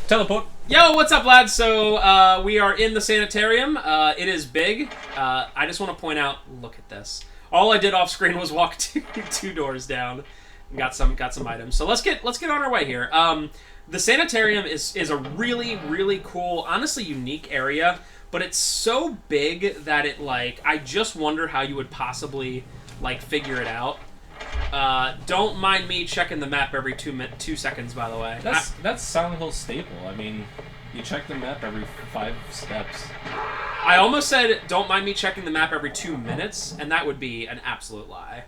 Teleport. Yo, what's up, lads? So, we are in the sanitarium. It is big. I just want to point out, look at this. All I did off screen was walk two doors down. Got some items. So let's get on our way here. The sanitarium is a really cool, honestly unique area, but it's so big that it I just wonder how you would possibly figure it out. Don't mind me checking the map every 2 seconds, by the way. That's Silent Hill's staple. I mean, you check the map every 5 steps. I almost said don't mind me checking the map every 2 minutes, and that would be an absolute lie.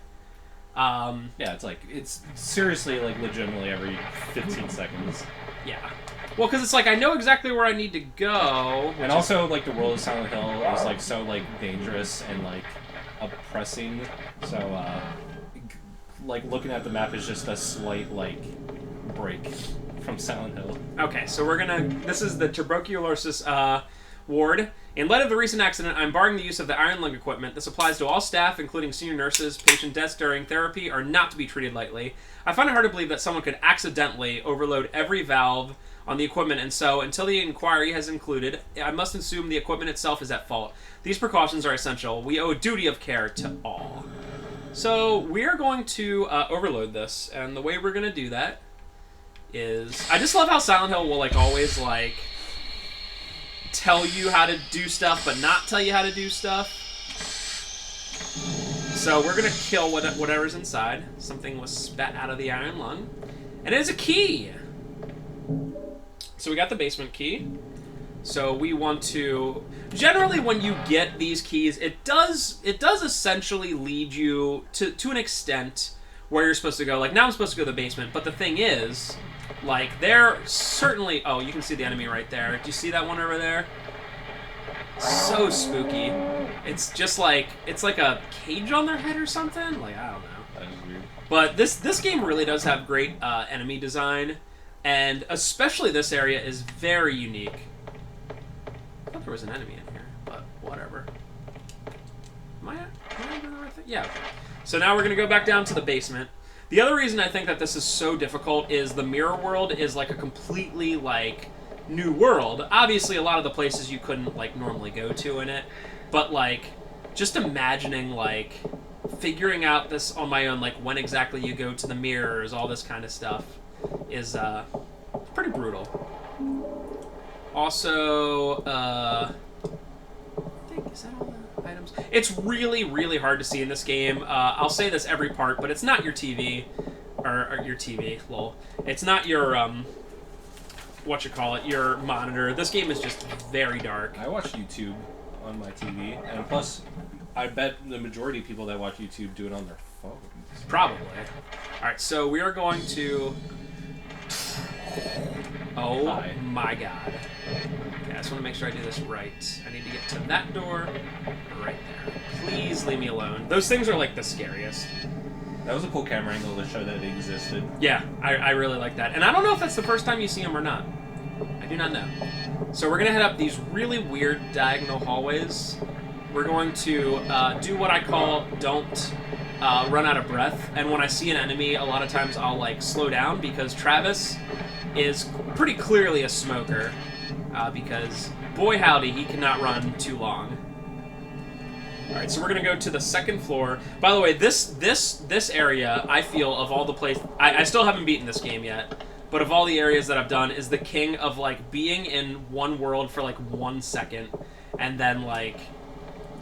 Yeah, it's seriously legitimately every 15 seconds. Yeah. Well, because it's I know exactly where I need to go. And also, the world of Silent Hill is so dangerous and oppressing. So, looking at the map is just a slight break from Silent Hill. Okay, so this is the tuberculosis ward. In light of the recent accident, I'm barring the use of the iron lung equipment. This applies to all staff, including senior nurses. Patient deaths during therapy are not to be treated lightly. I find it hard to believe that someone could accidentally overload every valve on the equipment, and so, until the inquiry has concluded, I must assume the equipment itself is at fault. These precautions are essential. We owe a duty of care to all. So, we're going to overload this, and the way we're going to do that is... I just love how Silent Hill will, always, tell you how to do stuff, but not tell you how to do stuff. So, we're going to kill whatever's inside. Something was spat out of the iron lung. And it is a key! So, we got the basement key. So we want to... Generally, when you get these keys, it does essentially lead you to an extent where you're supposed to go. Now I'm supposed to go to the basement, but the thing is, they're certainly... Oh, you can see the enemy right there. Do you see that one over there? So spooky. It's just it's like a cage on their head or something? I don't know. That is weird. But this game really does have great enemy design, and especially this area is very unique. I thought there was an enemy in here, but whatever. Am I doing the right thing? Yeah, okay. So now we're going to go back down to the basement. The other reason I think that this is so difficult is the mirror world is a completely, new world. Obviously, a lot of the places you couldn't, normally go to in it. But, just imagining, figuring out this on my own, when exactly you go to the mirrors, all this kind of stuff, is, pretty brutal. Also, I think, is that all the items? It's really hard to see in this game. I'll say this every part, but it's not your TV, or your TV, lol. It's not your, your monitor. This game is just very dark. I watch YouTube on my TV, and plus, I bet the majority of people that watch YouTube do it on their phones. Probably. Alright, so we are going to... Oh my god. Okay, I just want to make sure I do this right. I need to get to that door right there. Please leave me alone. Those things are the scariest. That was a cool camera angle to show that it existed. Yeah, I really like that. And I don't know if that's the first time you see them or not. I do not know. So we're going to head up these really weird diagonal hallways. We're going to do what I call don't run out of breath. And when I see an enemy, a lot of times I'll slow down because Travis is pretty clearly a smoker, because boy howdy, he cannot run too long. Alright, so we're gonna go to the second floor. By the way, this area, I feel, of all the places... I still haven't beaten this game yet, but of all the areas that I've done, is the king of, being in one world for, 1 second, and then,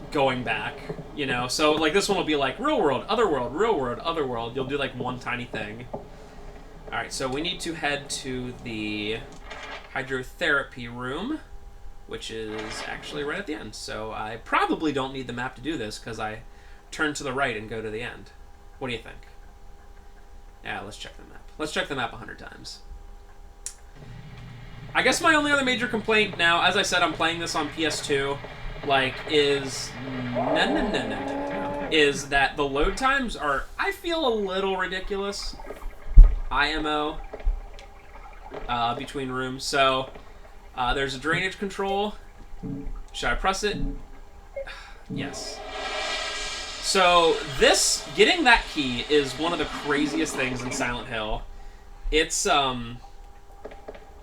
going back, you know? So, this one will be, real world, other world, real world, other world. You'll do, one tiny thing. Alright, so we need to head to the hydrotherapy room, which is actually right at the end. So I probably don't need the map to do this, because I turn to the right and go to the end. What do you think? Yeah, let's check the map. Let's check the map 100 times. I guess my only other major complaint now, as I said, I'm playing this on PS2, is... is that the load times are, I feel, a little ridiculous. IMO between rooms. So there's a drainage control. Should I press it? Yes. So getting that key is one of the craziest things in Silent Hill. It's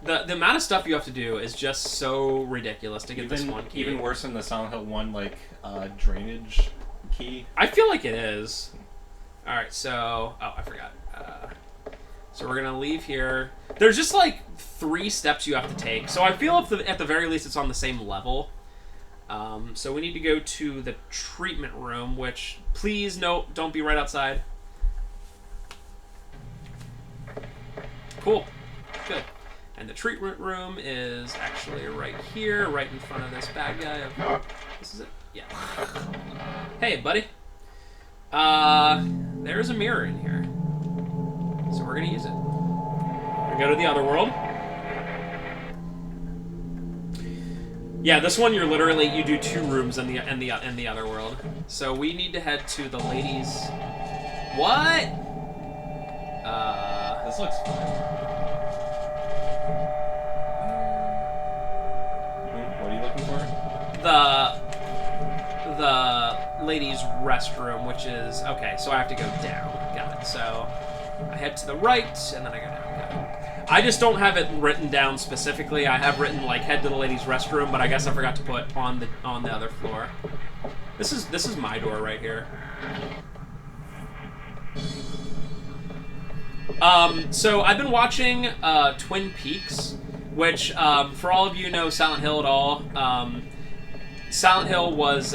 The amount of stuff you have to do is just so ridiculous to get this one key. Even worse than the Silent Hill 1, like, drainage key. I feel like it is. Alright, so... Oh, I forgot. So we're gonna leave here. There's just, like, 3 steps you have to take. So I feel at the very least it's on the same level. So we need to go to the treatment room, which... Please, no, don't be right outside. Cool. Good. And the treatment room is actually right here, right in front of this bad guy. This is it? Yeah. Hey, buddy. There's a mirror in here. So we're gonna use it. We're gonna go to the other world. Yeah, this one you do 2 rooms in the other world. So we need to head to the ladies. What? This looks fun. What are you looking for? The ladies' restroom, which is okay. So I have to go down. Got it. So I head to the right, and then I go down. Got it. I just don't have it written down specifically. I have written like head to the ladies' restroom, but I guess I forgot to put on the other floor. This is my door right here. So I've been watching Twin Peaks, which for all of you know Silent Hill at all. Silent Hill was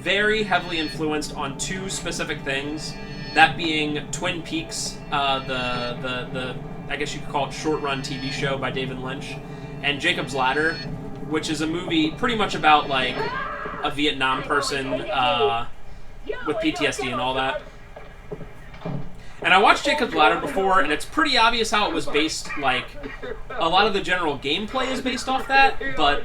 very heavily influenced on 2 specific things. That being Twin Peaks, the I guess you could call it short-run TV show by David Lynch, and Jacob's Ladder, which is a movie pretty much about like a Vietnam person with PTSD and all that. And I watched Jacob's Ladder before, and it's pretty obvious how it was based, like, a lot of the general gameplay is based off that, but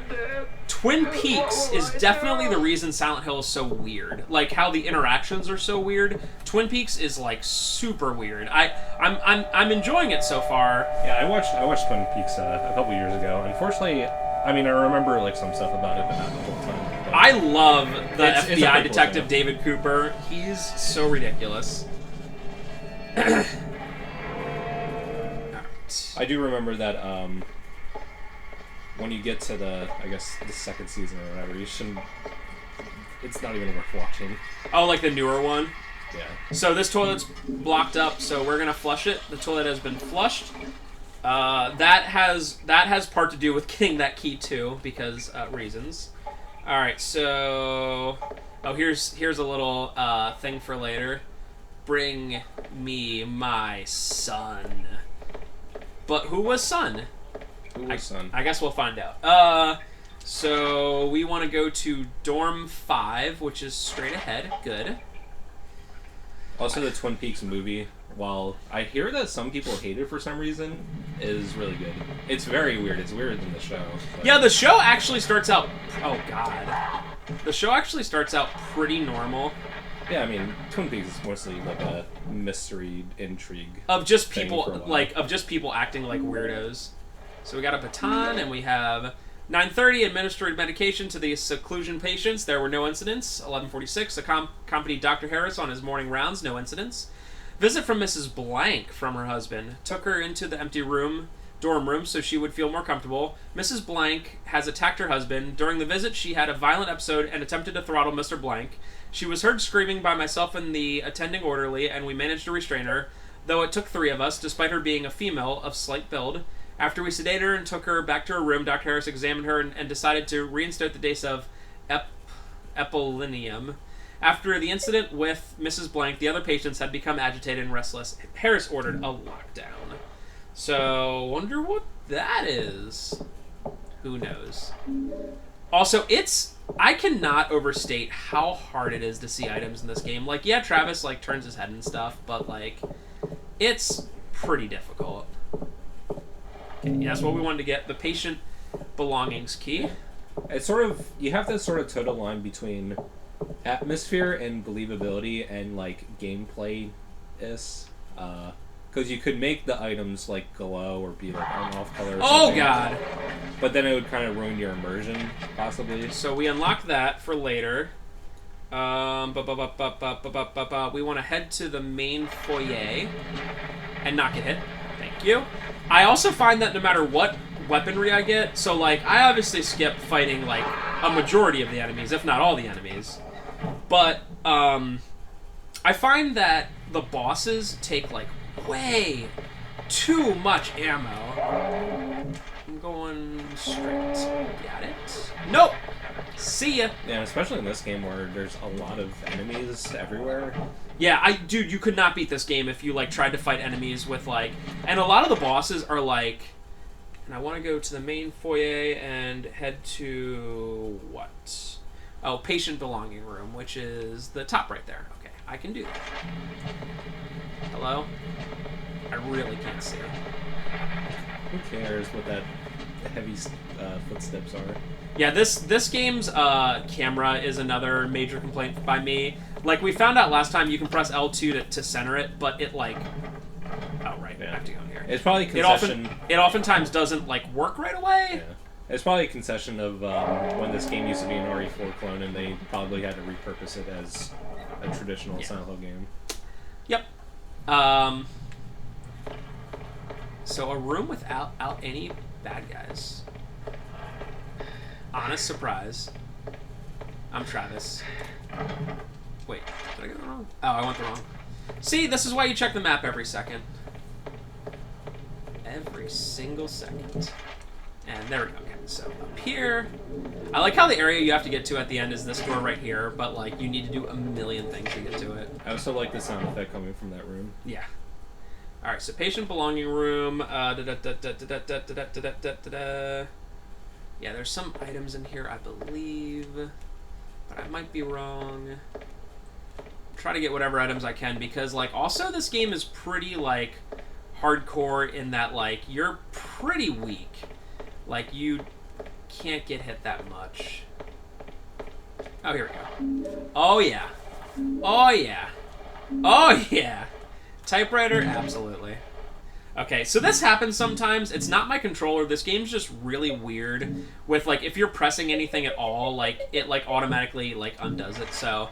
Twin Peaks is definitely the reason Silent Hill is so weird. Like, how the interactions are so weird. Twin Peaks is, like, super weird. I'm enjoying it so far. Yeah, I watched Twin Peaks a couple years ago. Unfortunately, I mean, I remember, like, some stuff about it, but not the whole time. But I love the FBI cool detective show. David Cooper. He's so ridiculous. I do remember that when you get to the second season or whatever, you shouldn't. It's not even worth watching. Oh, like the newer one? Yeah. So this toilet's blocked up, so we're gonna flush it. The toilet has been flushed. That has part to do with getting that key too, because reasons. All right, so here's a little thing for later. Bring me my son. But who was son? Who was son? I guess we'll find out. So we want to go to dorm 5, which is straight ahead. Good. Also, the Twin Peaks movie, while I hear that some people hate it for some reason, is really good. It's very weird. It's weirder than the show. But... Yeah, the show actually starts out... Oh, God. The show actually starts out pretty normal. Yeah, I mean, Twin Peaks is mostly like a mystery intrigue of just people acting like weirdos. So we got a baton, and we have 9:30 administered medication to the seclusion patients. There were no incidents. 11:46 accompanied Dr. Harris on his morning rounds. No incidents. Visit from Mrs. Blank from her husband. Took her into the empty dorm room so she would feel more comfortable. Mrs. Blank has attacked her husband. During the visit, she had a violent episode and attempted to throttle Mr. Blank. She was heard screaming by myself and the attending orderly, and we managed to restrain her, though it took 3 of us, despite her being a female of slight build. After we sedated her and took her back to her room, Dr. Harris examined her and decided to reinstate the dose of epilinium. After the incident with Mrs. Blank, the other patients had become agitated and restless. Harris ordered a lockdown. So, wonder what that is. Who knows? Also, I cannot overstate how hard it is to see items in this game. Like, yeah, Travis, like, turns his head and stuff, but, like, it's pretty difficult. Okay, yeah, that's what we wanted to get. The patient belongings key. It's sort of... You have to sort of toe the line between atmosphere and believability and, like, gameplay-is. Because you could make the items, like, glow or be, like, on-off color or Oh, something. God! But then it would kind of ruin your immersion, possibly. So we unlock that for later. We want to head to the main foyer and not get hit. Thank you. I also find that no matter what weaponry I get. So, like, I obviously skip fighting, like, a majority of the enemies, if not all the enemies. But, I find that the bosses take, like, way too much ammo. I'm going straight. Got it. Nope! See ya! Yeah, especially in this game where there's a lot of enemies everywhere. Yeah, dude, you could not beat this game if you, like, tried to fight enemies with, like... And a lot of the bosses are, like... And I want to go to the main foyer and head to... What? Oh, Patient Belonging Room, which is the top right there. Okay, I can do that. Hello? I really can't see. Who cares what that heavy footsteps are? Yeah, this game's camera is another major complaint by me. Like, we found out last time you can press L2 to center it, but it, like... Oh, right, Yeah. I have to go in here. It's probably a concession... It oftentimes doesn't, like, work right away. Yeah. It's probably a concession of when this game used to be an RE4 clone and they probably had to repurpose it as a traditional Silent Hill game. Yep. So a room without any bad guys. Honest surprise. I'm Travis. Wait, did I get it wrong? Oh, I went the wrong. See, this is why you check the map every second. Every single second. And there we go. Okay, so up here. I like how the area you have to get to at the end is this door right here, but, like, you need to do a million things to get to it. I also like the sound effect coming from that room. Yeah. Alright, so Patient Belonging Room. Yeah, there's some items in here, I believe. But I might be wrong. Try to get whatever items I can, because, like, also this game is pretty, like, hardcore in that, like, you're pretty weak. Like, you can't get hit that much. Oh, here we go. Oh, yeah. Oh, yeah. Oh, yeah. Typewriter? Absolutely. Okay, so this happens sometimes. It's not my controller. This game's just really weird with, like, if you're pressing anything at all, like, it, like, automatically, like, undoes it. So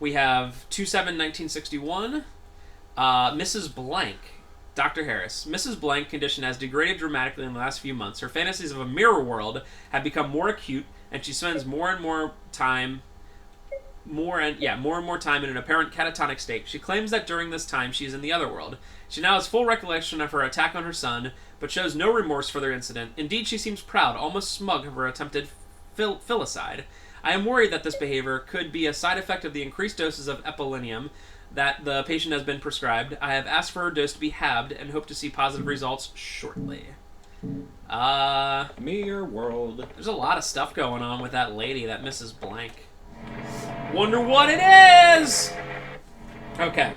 we have 2/7/1961. Mrs. Blank. Dr. Harris. Mrs. Blank condition has degraded dramatically in the last few months. Her fantasies of a mirror world have become more acute, and she spends more and more time in an apparent catatonic state. She claims that during this time she is in the other world. She now has full recollection of her attack on her son, but shows no remorse for their incident. Indeed, she seems proud, almost smug of her attempted filicide. I am worried that this behavior could be a side effect of the increased doses of epilenium that the patient has been prescribed. I have asked for her dose to be halved and hope to see positive results shortly. Mirror world. There's a lot of stuff going on with that lady, that Mrs. Blank. Wonder what it is! Okay.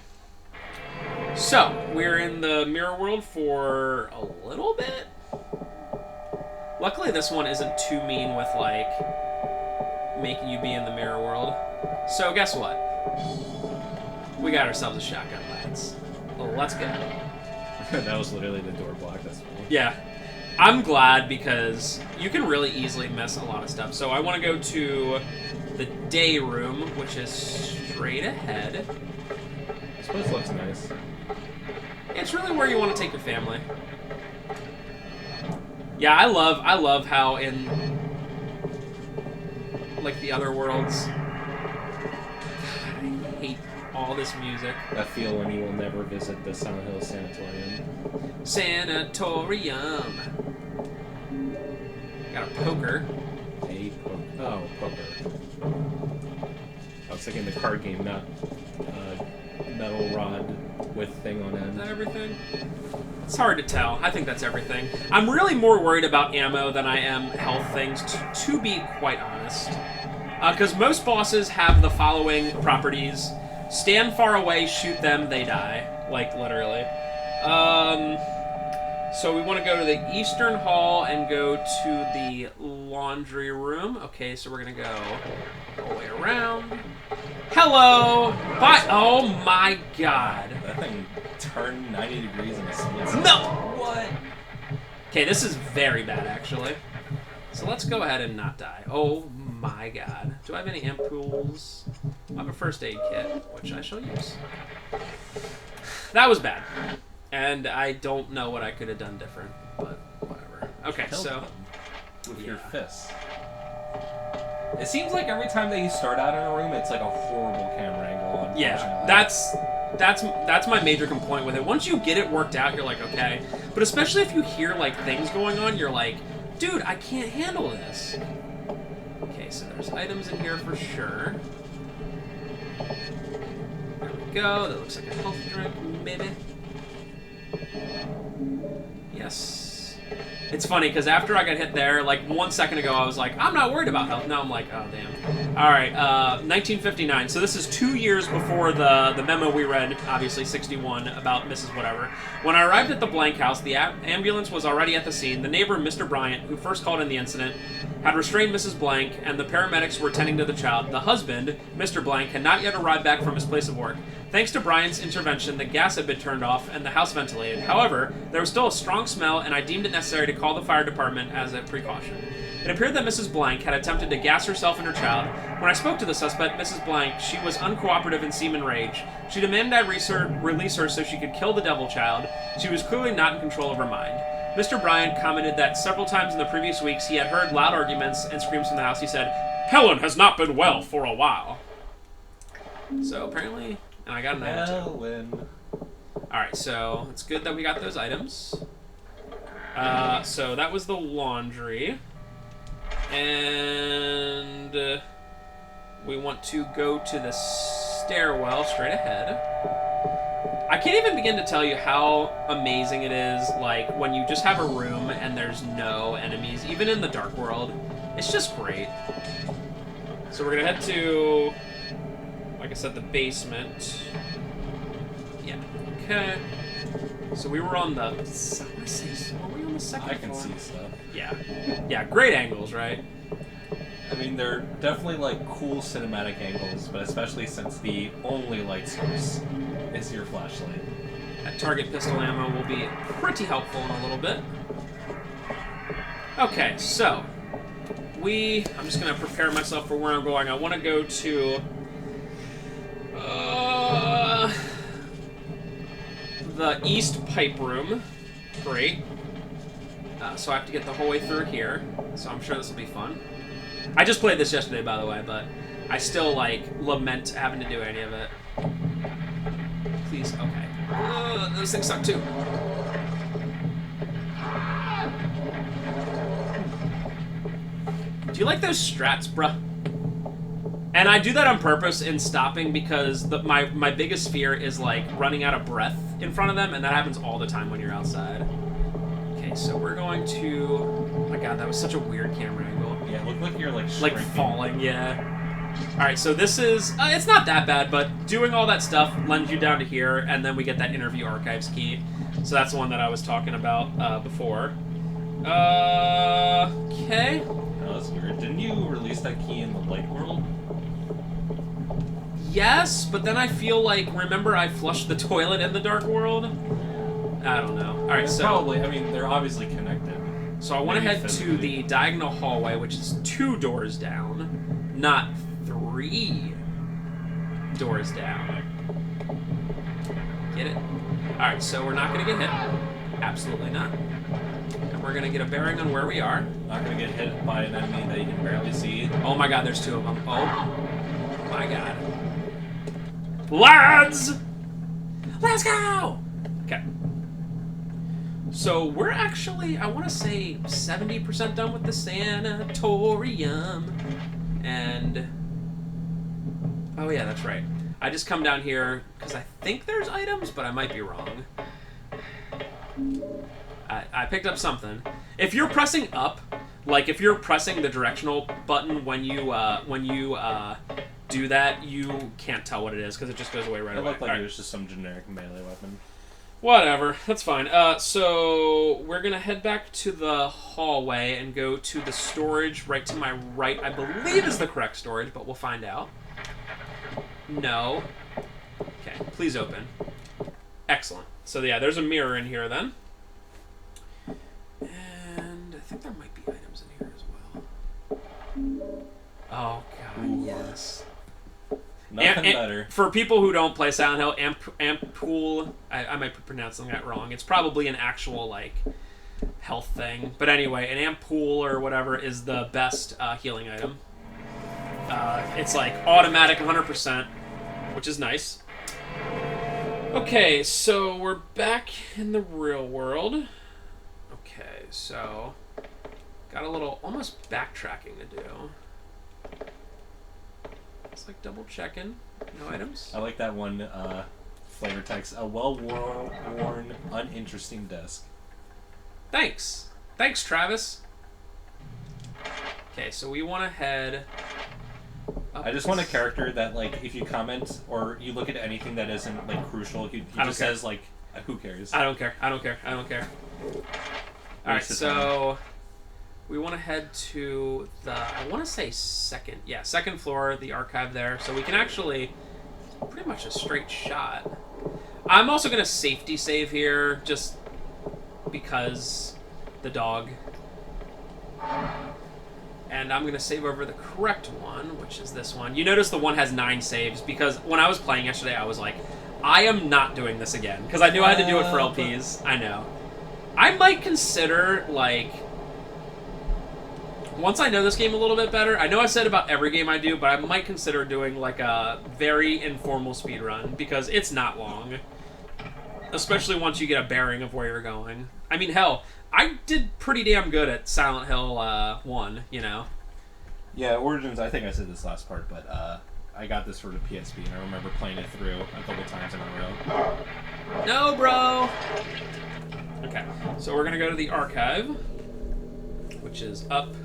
So, we're in the mirror world for a little bit. Luckily, this one isn't too mean with, like, making you be in the mirror world. So, guess what? We got ourselves a shotgun, lads. Let's go. That was literally the door block. That's funny. Yeah. I'm glad because you can really easily miss a lot of stuff. So I want to go to the day room, which is straight ahead. This place looks nice. It's really where you want to take your family. Yeah, I love how in, like, the other worlds, God, I hate all this music. That feel when you will never visit the Silent Hill Sanatorium. Sanatorium. Got a poker. Poker. I was thinking the card game, not metal rod with thing on Is end. that everything? It's hard to tell. I think that's everything. I'm really more worried about ammo than I am health things, to be quite honest. Because most bosses have the following properties. Stand far away, shoot them, they die. Like, literally. So we want to go to the Eastern Hall and go to the laundry room. Okay, so we're going to go all the way around. Hello! Bye! Oh my god. That thing turned 90 degrees in a split second. No! What? Okay, this is very bad, actually. So let's go ahead and not die. Oh my god. Do I have any ampoules? I have a first aid kit, which I shall use. That was bad. And I don't know what I could have done different, but whatever. Okay, Kill so them with your yeah. fists. It seems like every time that you start out in a room, it's like a horrible camera angle. yeah, that's my major complaint with it. Once you get it worked out, you're like, okay. But especially if you hear like things going on, you're like, dude, I can't handle this. Okay, so there's items in here for sure. There we go. That looks like a health drink, maybe. Yes. It's funny, because after I got hit there, like 1 second ago, I was like, I'm not worried about health. Now I'm like, oh, damn. All right, 1959. So this is 2 years before the memo we read, obviously 61, about Mrs. Whatever. When I arrived at the blank house, the ambulance was already at the scene. The neighbor, Mr. Bryant, who first called in the incident, had restrained Mrs. Blank, and the paramedics were tending to the child. The husband, Mr. Blank, had not yet arrived back from his place of work. Thanks to Bryant's intervention, the gas had been turned off and the house ventilated. However, there was still a strong smell, and I deemed it necessary to call the fire department as a precaution. It appeared that Mrs. Blank had attempted to gas herself and her child. When I spoke to the suspect, Mrs. Blank, she was uncooperative and seemed enraged. She demanded I release her so she could kill the devil child. She was clearly not in control of her mind. Mr. Bryant commented that several times in the previous weeks he had heard loud arguments and screams from the house. He said, "Helen has not been well for a while." So apparently, and I got an item Helen. Alright, so it's good that we got those items. So that was the laundry. And we want to go to the stairwell straight ahead. I can't even begin to tell you how amazing it is, like, when you just have a room and there's no enemies, even in the Dark World. It's just great. So we're gonna head to, like I said, the basement. Yeah, okay. So we were on the, I want to say, were we on the second floor? I can see stuff. Yeah. Yeah, great angles, right? I mean, they're definitely like cool cinematic angles, but especially since the only light source is your flashlight. That target pistol ammo will be pretty helpful in a little bit. Okay, so I'm just gonna prepare myself for where I'm going. I want to go to the East Pipe Room. Great. So I have to get the whole way through here. So I'm sure this will be fun. I just played this yesterday, by the way, but I still, like, lament having to do any of it. Please, okay. Those things suck, too. Do you like those strats, bruh? And I do that on purpose in stopping because my biggest fear is, like, running out of breath in front of them, and that happens all the time when you're outside. Okay, so we're going to... Oh my god, that was such a weird camera angle. Yeah, it looked like you're, like, shrinking. Like falling, yeah. Alright, so this is... it's not that bad, but doing all that stuff lends you down to here, and then we get that interview archives key. So that's the one that I was talking about before. Okay. Oh, that's weird. Didn't you release that key in the light world? Yes, but then I feel like... Remember I flushed the toilet in the dark world? I don't know. Alright, so... Probably. I mean, they're obviously connected. So I want to head to the diagonal hallway, which is 2 doors down, not 3 doors down. Get it? Alright, so we're not going to get hit. Absolutely not. And we're going to get a bearing on where we are. Not going to get hit by an enemy that you can barely see. Oh my god, there's 2 of them. Oh my god. Lads! Let's go! Okay. So we're actually, I want to say, 70% done with the sanatorium. And... Oh yeah, that's right. I just come down here because I think there's items, but I might be wrong. I picked up something. If you're pressing up, like if you're pressing the directional button when you do that, you can't tell what it is because it just goes away right away. It looked like it was just some generic melee weapon. Whatever, that's fine. So we're gonna head back to the hallway and go to the storage right to my right. I believe is the correct storage, but we'll find out. No. Okay, please open. Excellent. So yeah, there's a mirror in here then. And I think there might be items in here as well. Oh god, ooh. yes. Nothing better. For people who don't play Silent Hill, Ampoule, I might be pronouncing that wrong. It's probably an actual, like, health thing. But anyway, an ampoule or whatever is the best healing item. It's like automatic 100%, which is nice. Okay, so we're back in the real world. Okay, so got a little almost backtracking to do. It's like double checking. No items. I like that one flavor text. A well-worn, uninteresting desk. Thanks. Thanks, Travis. Okay, so we want to head up. I just want a character that, like, if you comment or you look at anything that isn't, like, crucial, he just says, like, who cares? I don't care. I don't care. I don't care. Alright, so we want to head to the, I want to say second floor, the archive there. So we can actually, pretty much a straight shot. I'm also going to safety save here, just because the dog. And I'm going to save over the correct one, which is this one. You notice the one has 9 saves, because when I was playing yesterday, I was like, I am not doing this again. Because I knew I had to do it for LPs. I know. I might consider, like, once I know this game a little bit better, I know I said about every game I do, but I might consider doing, like, a very informal speedrun, because it's not long. Especially once you get a bearing of where you're going. I mean, hell, I did pretty damn good at Silent Hill 1, you know? Yeah, Origins, I think I said this last part, but I got this for the PSP, and I remember playing it through a couple times in a row. No, bro! Okay, so we're gonna go to the archive, which is up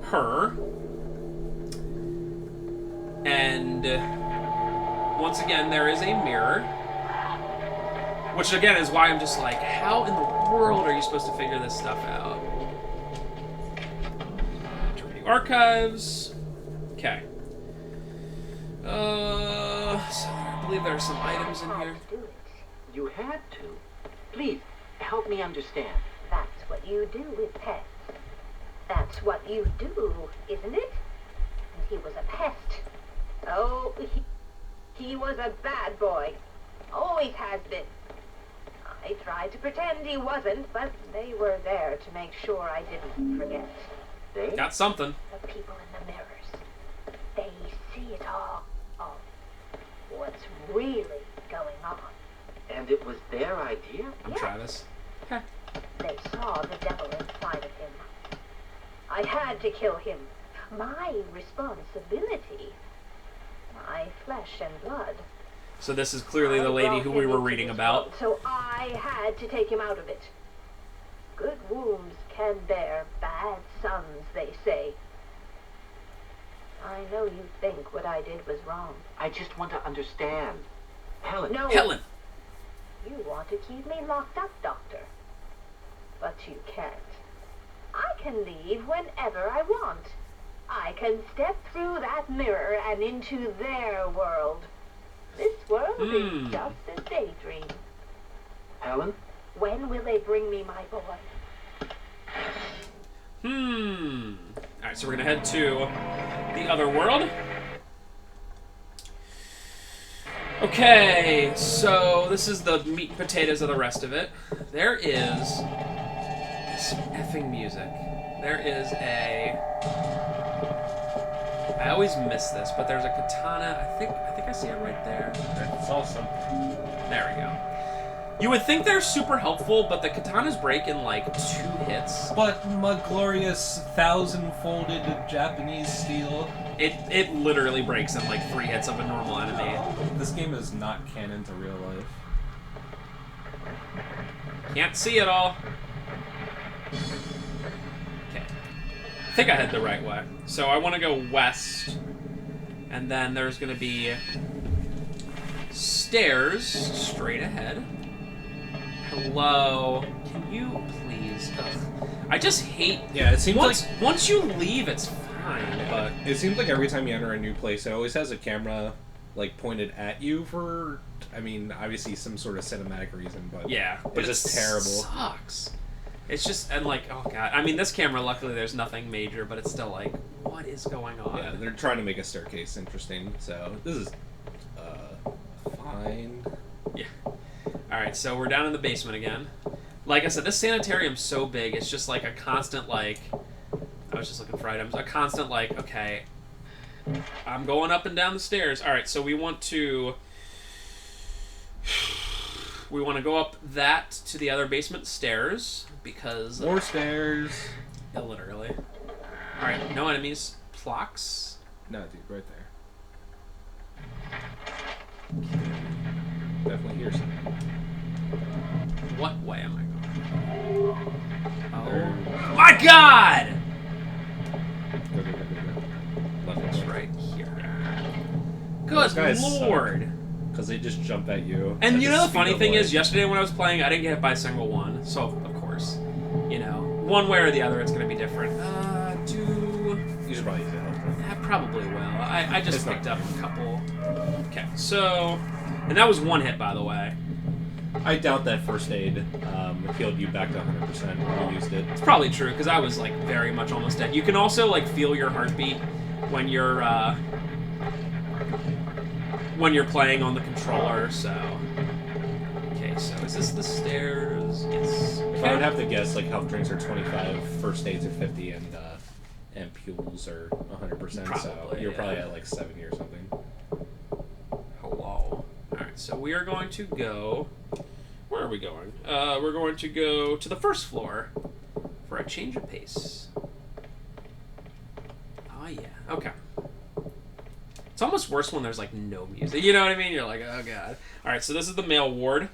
her. And once again, there is a mirror. Which, again, is why I'm just like, how in the world are you supposed to figure this stuff out? Turn the archives. Okay. So I believe there are some items in here. You had to. Please, help me understand. That's what you do with pets. That's what you do, isn't it? And he was a pest. Oh, he was a bad boy. Always has been. I tried to pretend he wasn't, but they were there to make sure I didn't forget. They? Got something. The people in the mirrors. They see it all. What's really going on. And it was their idea? I'm Yes. Travis. Heh. They saw the devil inside of him. I had to kill him. My responsibility. My flesh and blood. So this is clearly the lady who we were reading about. So I had to take him out of it. Good wombs can bear bad sons, they say. I know you think what I did was wrong. I just want to understand. Helen. No. Helen! You want to keep me locked up, Doctor. But you can't. I can leave whenever I want. I can step through that mirror and into their world. This world is just a daydream. Helen? When will they bring me my boy? Alright, so we're gonna head to the other world. Okay, so this is the meat and potatoes of the rest of it. There is this effing music. There is a... I always miss this, but there's a katana. I think I see it right there. It's awesome. There we go. You would think they're super helpful, but the katanas break in like 2 hits. But my glorious 1,000-folded Japanese steel. It literally breaks in like 3 hits of a normal enemy. This game is not canon to real life. Can't see it all. Okay. I think I head the right way. So I want to go west. And then there's going to be stairs straight ahead. Hello. Can you please? Ugh. I just hate... Yeah, it seems once you leave, it's fine, but... It seems like every time you enter a new place, it always has a camera, like, pointed at you for, I mean, obviously some sort of cinematic reason, but... Yeah, but it's just terrible. Sucks. It's just, and like, oh god. I mean, this camera, luckily, there's nothing major, but it's still like, what is going on? Yeah, they're trying to make a staircase interesting, so this is, fine. Yeah. Alright, so we're down in the basement again. Like I said, this sanitarium's so big, it's just like a constant, like... I was just looking for items. A constant, like, okay, I'm going up and down the stairs. Alright, so we want to... We want to go up that to the other basement stairs, because... More stairs. Yeah, literally. Alright, no enemies. Plocks. No, dude, right there. Definitely hear something. What way am I going? Oh my god! Go, go, go, go, go. Left It's and right here. Those Good guys lord! Because they just jump at you. And at you know the speed funny of thing light. is, yesterday when I was playing, I didn't get hit by a single one. So, of course, you know, one way or the other, it's going to be different. You should probably use it. I probably will. I just It's not- picked up a couple. Okay, so... And that was one hit, by the way. I doubt that first aid healed you back to 100% when you used it. It's probably true, because I was, like, very much almost dead. You can also, like, feel your heartbeat when you're playing on the controller, so... Okay, so is this the stairs? Yes. If I would have to guess, like, health drinks are 25, first aids are 50, and fuels are 100%, so Probably, you're yeah. probably at, like, 70 or something. Hello. Alright, so we are going to go... Where are we going? We're going to go to the first floor for a change of pace. Oh, yeah. Okay. It's almost worse when there's, like, no music. You know what I mean? You're like, oh, God. Alright, so this is the male ward.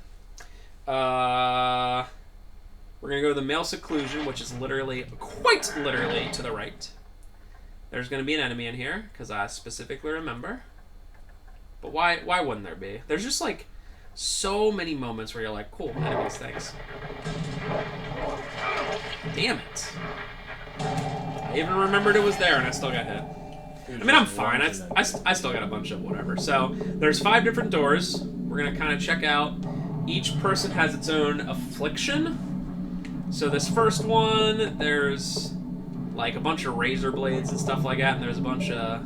We're going to go to the male seclusion, which is literally, quite literally, to the right. There's going to be an enemy in here, because I specifically remember. But why wouldn't there be? There's just, like, so many moments where you're like, cool, enemies, thanks. Damn it. I even remembered it was there, and I still got hit. I mean, I'm fine. I still got a bunch of whatever. So, there's 5 different doors. We're going to kind of check out. Each person has its own affliction. So this first one, there's like a bunch of razor blades and stuff like that, and there's a bunch of...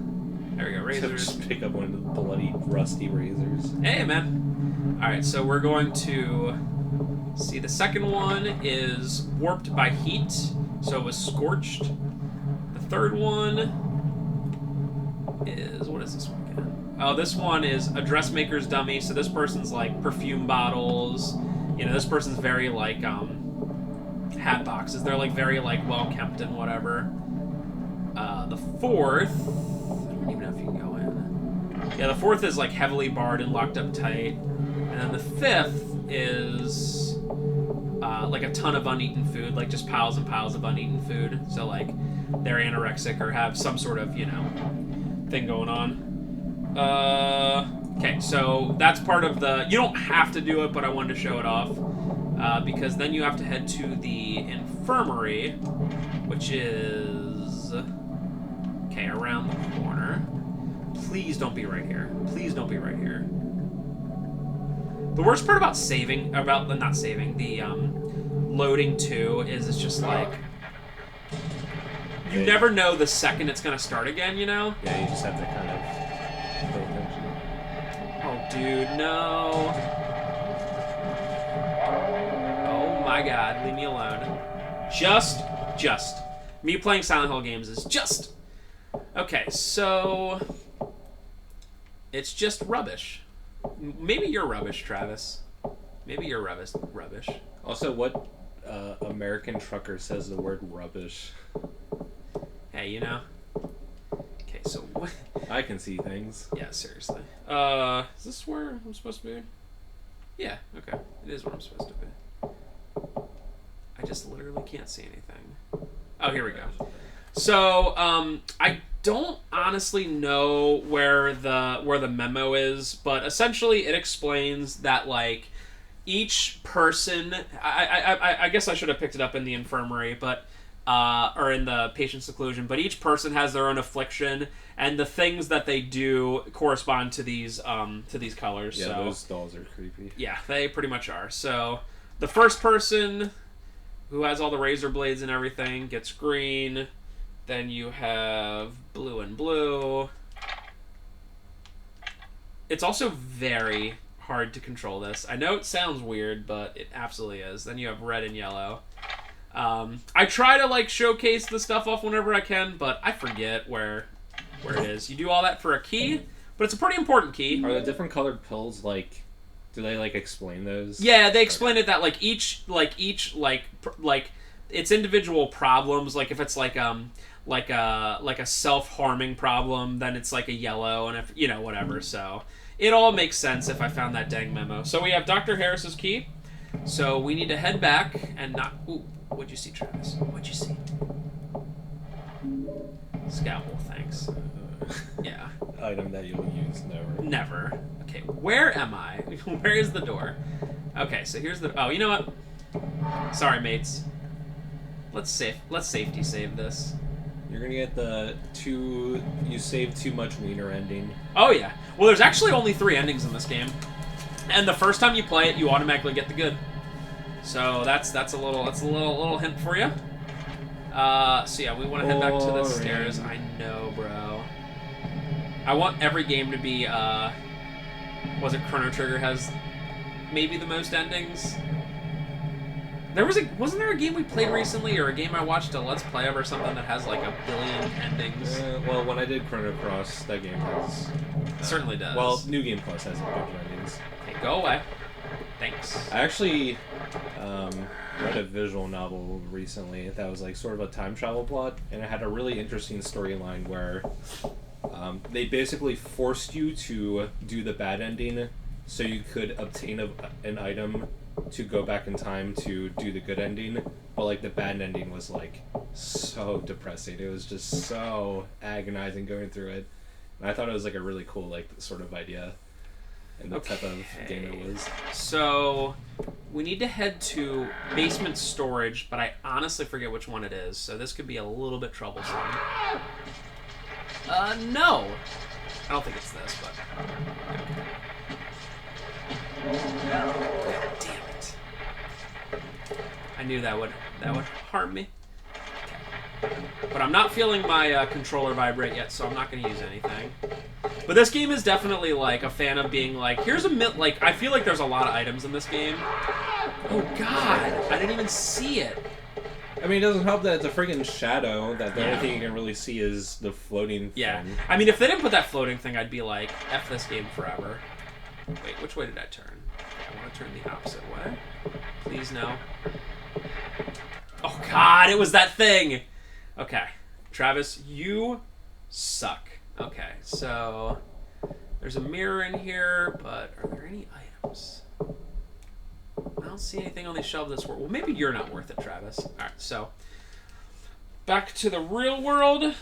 There we go, razors. Just pick up one of the bloody, rusty razors. Hey, man. Alright, so we're going to... See, the second one is warped by heat, so it was scorched. The third one is... What is this one again? Oh, this one is a dressmaker's dummy, so this person's like perfume bottles. You know, this person's very like, hat boxes. They're like very like well-kept and whatever. The fourth... I don't even know if you can go in. Yeah, the fourth is like heavily barred and locked up tight. And then the fifth is like a ton of uneaten food, like just piles and piles of uneaten food. So like they're anorexic or have some sort of, you know, thing going on. Okay, so that's part of the... You don't have to do it, but I wanted to show it off. Because then you have to head to the infirmary, which is... Okay, around the corner. Please don't be right here. Please don't be right here. The worst part about saving... not saving, the loading too, is it's just like... You never know the second it's going to start again, you know? Yeah, you just have to kind of pay attention. Oh, dude, no. Oh my god, leave me alone. Just. Me playing Silent Hill games is just. Okay, so... It's just rubbish. Maybe you're rubbish, Travis. Maybe you're rubbish. Also, what American trucker says the word rubbish? Hey, you know? Okay, so what... I can see things. Yeah, seriously. Is this where I'm supposed to be? Yeah, okay. It is where I'm supposed to be. I just literally can't see anything. Oh, here we go. So, I don't honestly know where the memo is, but essentially it explains that, like, each person... I guess I should have picked it up in the infirmary, but... or in the patient seclusion, but each person has their own affliction, and the things that they do correspond to these colors. Yeah, so, those dolls are creepy. yeah, they pretty much are. So the first person, who has all the razor blades and everything, gets green. Then you have blue and blue. It's also very hard to control this. I know it sounds weird, but it absolutely is. Then you have red and yellow. I try to like showcase the stuff off whenever I can, but I forget where it is. You do all that for a key, but it's a pretty important key. Are the different colored pills like? Do they like explain those? Yeah, they explain it that like each its individual problems. Like if it's like a self-harming problem, then it's like a yellow, and if whatever. So it all makes sense if I found that dang memo. So we have Dr. Harris's key. So we need to head back and not. Ooh, what'd you see, Travis? What'd you see? Scalpel, thanks. Yeah. Item that you'll use never. Never. Okay, where am I? Where is the door? Okay, so here's the. Oh, you know what? Sorry, mates. Let's safety save this. You're gonna get the you save too much wiener ending. Oh yeah. Well, there's actually only 3 endings in this game, and the first time you play it, you automatically get the good. So that's a little hint for you. So yeah, we want to head back to the stairs. I know, bro. I want every game to be. Was it Chrono Trigger has maybe the most endings? Wasn't there a game we played recently, or a game I watched a Let's Play of or something that has like 1 billion endings? Well, when I did Chrono Cross, that game has... It certainly does. Well, New Game Plus has 1 billion endings. Okay, go away. Thanks. I actually read a visual novel recently that was like sort of a time travel plot, and it had a really interesting storyline where they basically forced you to do the bad ending so you could obtain an item to go back in time to do the good ending, but like the bad ending was like so depressing. It was just so agonizing going through it, and I thought it was like a really cool like sort of idea and the type of game it was. So we need to head to basement storage, but I honestly forget which one it is, so this could be a little bit troublesome. No, I don't think it's this, but God damn it. I knew that would harm me. But I'm not feeling my controller vibrate yet, so I'm not going to use anything. But this game is definitely like a fan of being like, here's like I feel like there's a lot of items in this game. Oh God, I didn't even see it. I mean, it doesn't help that it's a friggin' shadow, that the only thing you can really see is the floating thing. Yeah. I mean, if they didn't put that floating thing, I'd be like, F this game forever. Wait, which way did I turn? Okay, I want to turn the opposite way. Please, no. Oh, God, it was that thing! Okay. Travis, you suck. Okay, so there's a mirror in here, but are there any items? I don't see anything on these shelves that's worth. Well, maybe you're not worth it, Travis. All right, so back to the real world,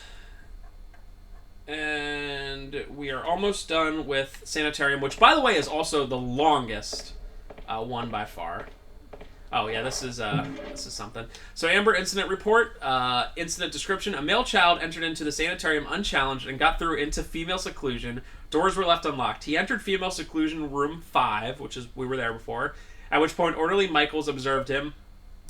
and we are almost done with Sanitarium, which, by the way, is also the longest one by far. Oh yeah, this is something. So Amber Incident Report, incident description: a male child entered into the sanitarium unchallenged and got through into female seclusion. Doors were left unlocked. He entered female seclusion room 5, which is we were there before. At which point, orderly Michaels observed him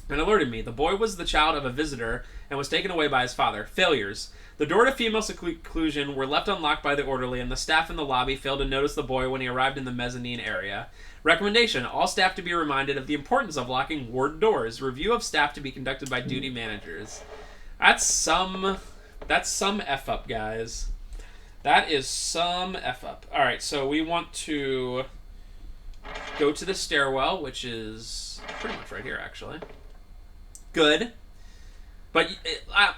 and alerted me. The boy was the child of a visitor and was taken away by his father. Failures. The door to female seclusion were left unlocked by the orderly, and the staff in the lobby failed to notice the boy when he arrived in the mezzanine area. Recommendation: all staff to be reminded of the importance of locking ward doors. Review of staff to be conducted by duty managers. That's some F up, guys. That is some F up. Alright, so we want to go to the stairwell, which is pretty much right here, actually. Good. But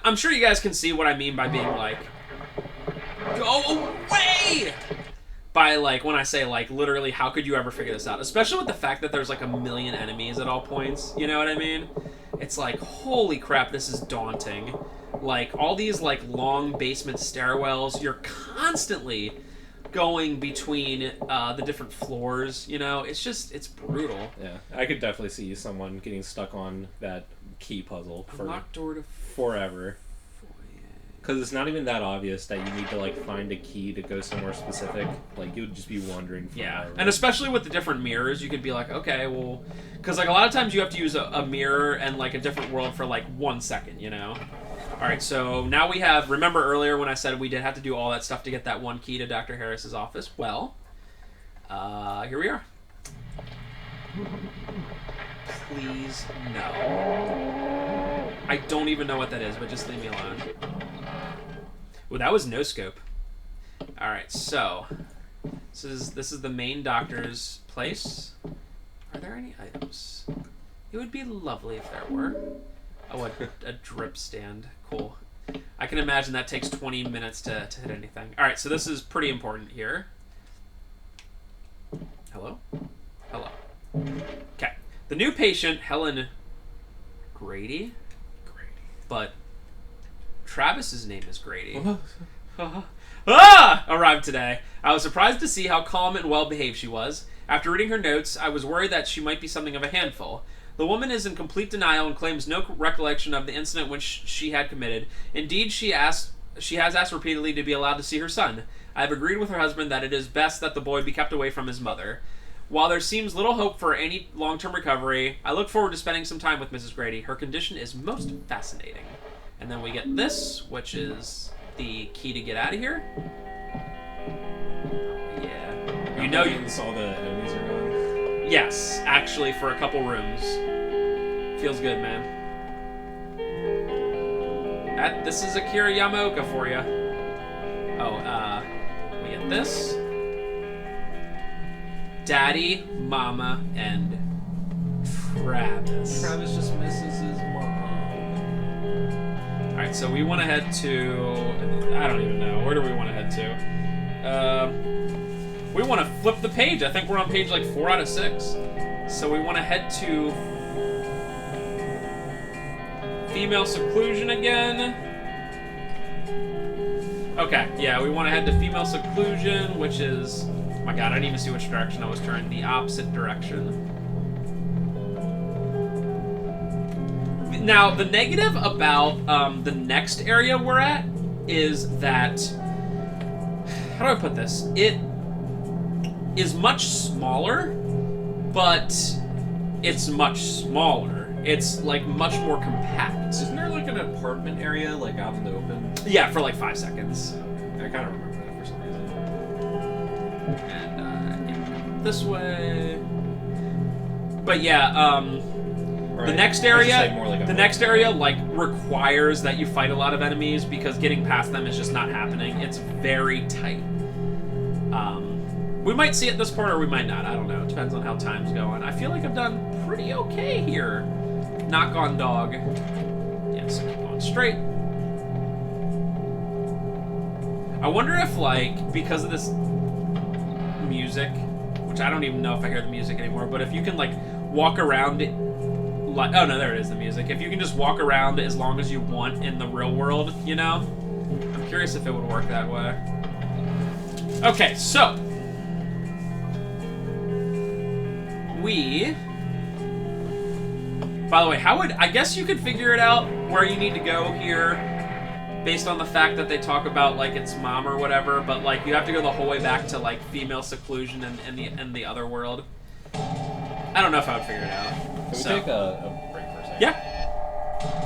I'm sure you guys can see what I mean by being like, go away! By like, when I say like, literally, how could you ever figure this out? Especially with the fact that there's like 1 million enemies at all points. You know what I mean? It's like, holy crap, this is daunting. Like, all these like long basement stairwells, you're constantly going between the different floors, you know? It's just, it's brutal. Yeah, I could definitely see someone getting stuck on that key puzzle for Unlock door to forever. Because it's not even that obvious that you need to like find a key to go somewhere specific. Like, you would just be wandering forever. Yeah, and especially with the different mirrors, you could be like, okay, well... Because like a lot of times you have to use a mirror and like a different world for like 1 second, you know? Alright, so now we have... Remember earlier when I said we did have to do all that stuff to get that one key to Dr. Harris's office? Well, here we are. Please, no. I don't even know what that is, but just leave me alone. Ooh, that was no scope. Alright, so this is the main doctor's place. Are there any items? It would be lovely if there were. Oh, a drip stand. Cool. I can imagine that takes 20 minutes to hit anything. Alright, so this is pretty important here. Hello? Hello. Okay. The new patient, Helen Grady? But Travis's name is Grady. Arrived today. I was surprised to see how calm and well-behaved she was. After reading her notes, I was worried that she might be something of a handful. The woman is in complete denial and claims no recollection of the incident which she had committed. Indeed, she has asked repeatedly to be allowed to see her son. I have agreed with her husband that it is best that the boy be kept away from his mother. While there seems little hope for any long-term recovery, I look forward to spending some time with Mrs. Grady. Her condition is most fascinating. And then we get this, which is the key to get out of here. Oh, yeah. You know you all the enemies are gone. Yes, actually, for a couple rooms. Feels good, man. This is Akira Yamaoka for you. Oh, we get this. Daddy, Mama, and Travis. Travis just misses his mom. Alright, so we want to head to... I don't even know. Where do we want to head to? We want to flip the page. I think we're on page like 4 out of 6. So we want to head to female seclusion again. Okay, yeah, we want to head to female seclusion, which is... Oh my god, I didn't even see which direction I was turning. The opposite direction. Now, the negative about the next area we're at is that... How do I put this? It is much smaller, but it's much smaller. It's, like, much more compact. Isn't there, like, an apartment area, like, out in the open? Yeah, for, like, 5 seconds. I kind of remember that for some reason. And, yeah, this way... But, yeah, the next area, like, requires that you fight a lot of enemies because getting past them is just not happening. It's very tight. We might see it this part or we might not. I don't know. It depends on how time's going. I feel like I've done pretty okay here. Knock on dog. Yes, keep going straight. I wonder if, like, because of this music, which I don't even know if I hear the music anymore, but if you can, like, walk around it, like, oh no, there it is, the music. If you can just walk around as long as you want in the real world, you know? I'm curious if it would work that way. Okay, so by the way, I guess you could figure it out where you need to go here based on the fact that they talk about, like, its mom or whatever, but, like, you have to go the whole way back to, like, female seclusion and the other world. I don't know if I would figure it out. Can we take a break for a second? Yeah.